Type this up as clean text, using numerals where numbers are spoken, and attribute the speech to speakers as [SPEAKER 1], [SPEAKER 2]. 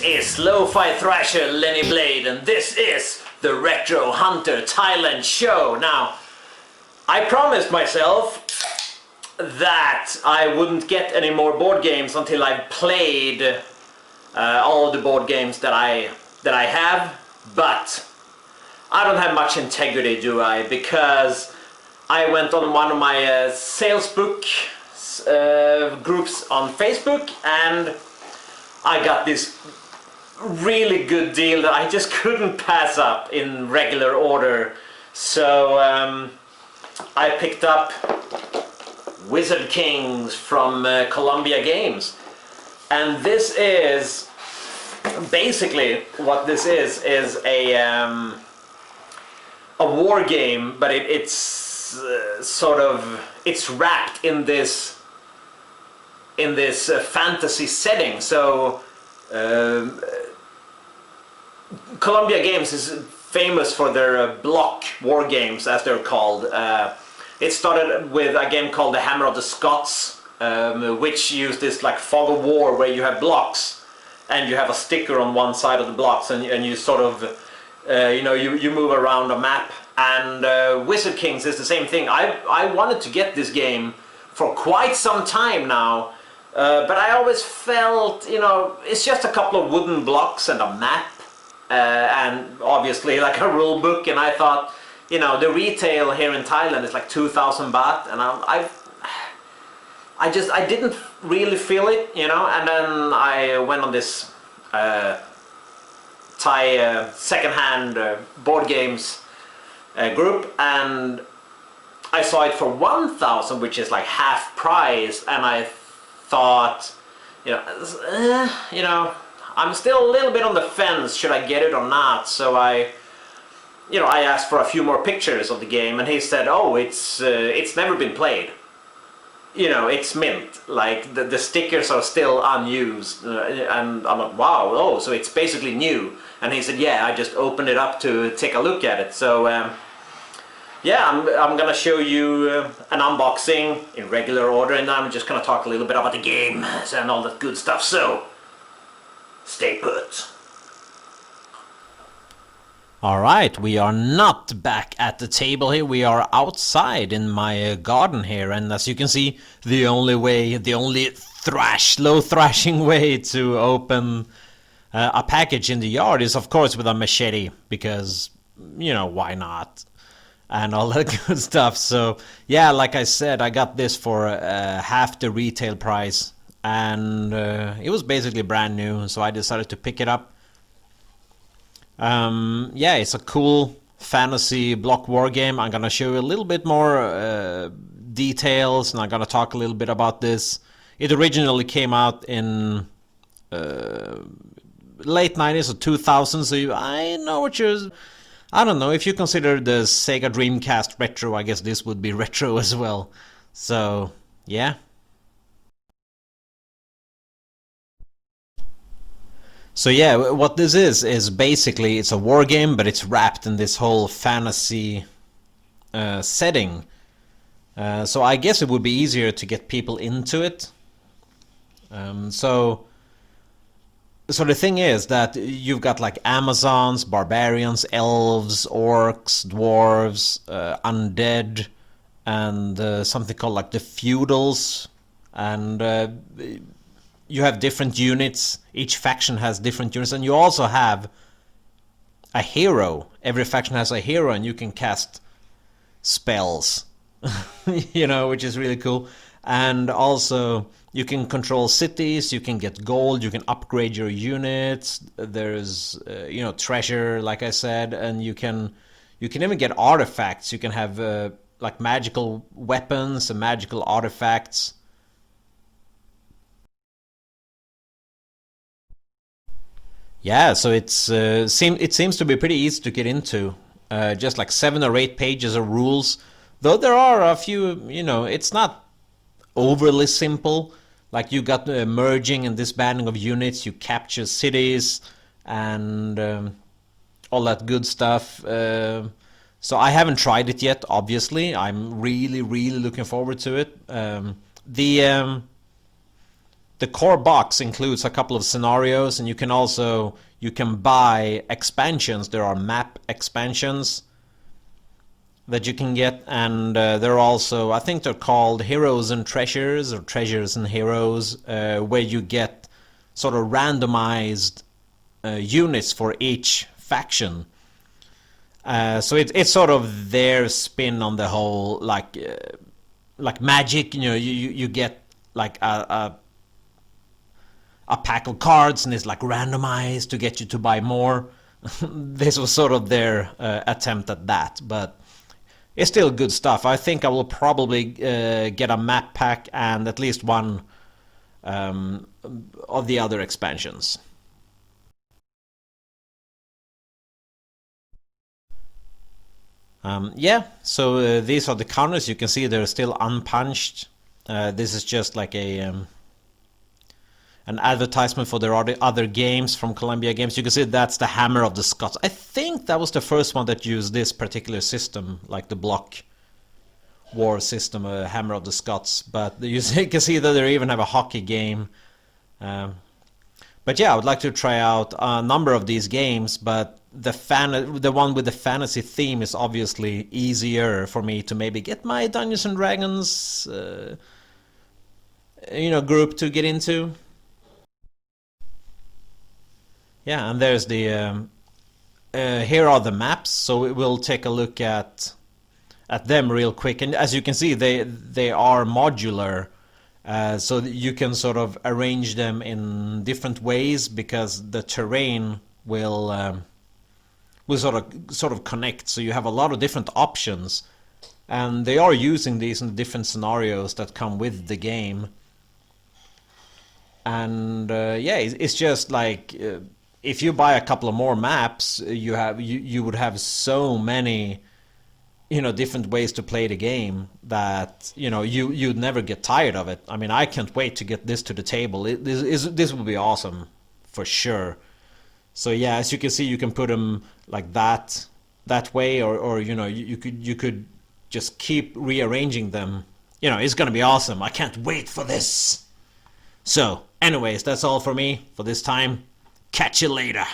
[SPEAKER 1] is Lo-Fi Thrasher Lenny Blade, and this is the Retro Hunter Thailand show. Now, I promised myself that I wouldn't get any more board games until I've played all of the board games that I have, but I don't have much integrity, do I? Because I went on one of my salesbook groups on Facebook, and I got this really good deal that I just couldn't pass up in regular order. So I picked up Wizard Kings from Columbia Games, and this is basically what this is a war game, but it's sort of, it's wrapped in this fantasy setting. So Columbia Games is famous for their block war games, as they're called. It started with a game called the Hammer of the Scots, which used this like fog of war, where you have blocks and you have a sticker on one side of the blocks, and you sort of you move around a map. And Wizard Kings is the same thing. I wanted to get this game for quite some time now, but I always felt, it's just a couple of wooden blocks and a map, and obviously like a rule book, and I thought, the retail here in Thailand is like 2,000 baht, and I didn't really feel it, and then I went on this Thai second-hand board games group, and I saw it for 1,000, which is like half price, and I thought, I'm still a little bit on the fence, should I get it or not? So I asked for a few more pictures of the game, and he said, oh, it's never been played. It's mint, like the stickers are still unused, and I'm like, wow, oh, so it's basically new. And he said, yeah, I just opened it up to take a look at it. So yeah, I'm gonna show you an unboxing in regular order, and I'm just gonna talk a little bit about the game and all that good stuff. So stay put. Alright, we are not back at the table here, we are outside in my garden here, and as you can see, the only slow thrashing way to open a package in the yard is of course with a machete, because, why not? And all that good stuff. So yeah, like I said, I got this for half the retail price, and it was basically brand new, so I decided to pick it up. Yeah, it's a cool fantasy block war game. I'm gonna show you a little bit more details, and I'm gonna talk a little bit about this. It originally came out in late 90s or 2000s, so I don't know, if you consider the Sega Dreamcast retro, I guess this would be retro as well. So yeah. So yeah, what this is basically, it's a war game, but it's wrapped in this whole fantasy setting. So I guess it would be easier to get people into it. So the thing is that you've got like Amazons, barbarians, elves, orcs, dwarves, undead, and something called like the feudals, and you have different units. Each faction has different units, and you also have a hero. Every faction has a hero, and you can cast spells, which is really cool. And also you can control cities, you can get gold, you can upgrade your units. There's treasure, like I said, and you can even get artifacts. You can have like magical weapons and magical artifacts. Yeah, so it seems to be pretty easy to get into. Just like 7 or 8 pages of rules. Though there are a few, it's not overly simple. Like you got merging and disbanding of units, you capture cities, and all that good stuff. So I haven't tried it yet, obviously. I'm really looking forward to it. The the core box includes a couple of scenarios, and you can buy expansions. There are map expansions that you can get, and they're also, I think they're called Heroes and Treasures, or Treasures and Heroes, where you get sort of randomized units for each faction. So it's sort of their spin on the whole, like Magic. You get like a pack of cards, and it's like randomized to get you to buy more. This was sort of their attempt at that, but it's still good stuff. I think I will probably get a map pack and at least one of the other expansions. Yeah, so these are the counters. You can see they're still unpunched. This is just like an advertisement for their other games from Columbia Games. You can see that's the Hammer of the Scots. I think that was the first one that used this particular system, like the block war system, Hammer of the Scots. But you can see that they even have a hockey game. But yeah, I would like to try out a number of these games, but the one with the fantasy theme is obviously easier for me to maybe get my Dungeons and Dragons group to get into. Yeah, and there's the here are the maps, so we'll take a look at them real quick. And as you can see, they are modular, so that you can sort of arrange them in different ways, because the terrain will sort of connect. So you have a lot of different options, and they are using these in different scenarios that come with the game. And yeah, it's just like if you buy a couple of more maps, you would have so many different ways to play the game that you'd never get tired of it. I mean, I can't wait to get this to the table. This will be awesome for sure. So yeah, as you can see, you can put them like that way, or you could just keep rearranging them. It's gonna be awesome. I can't wait for this. So anyways, that's all for me for this time. Catch you later.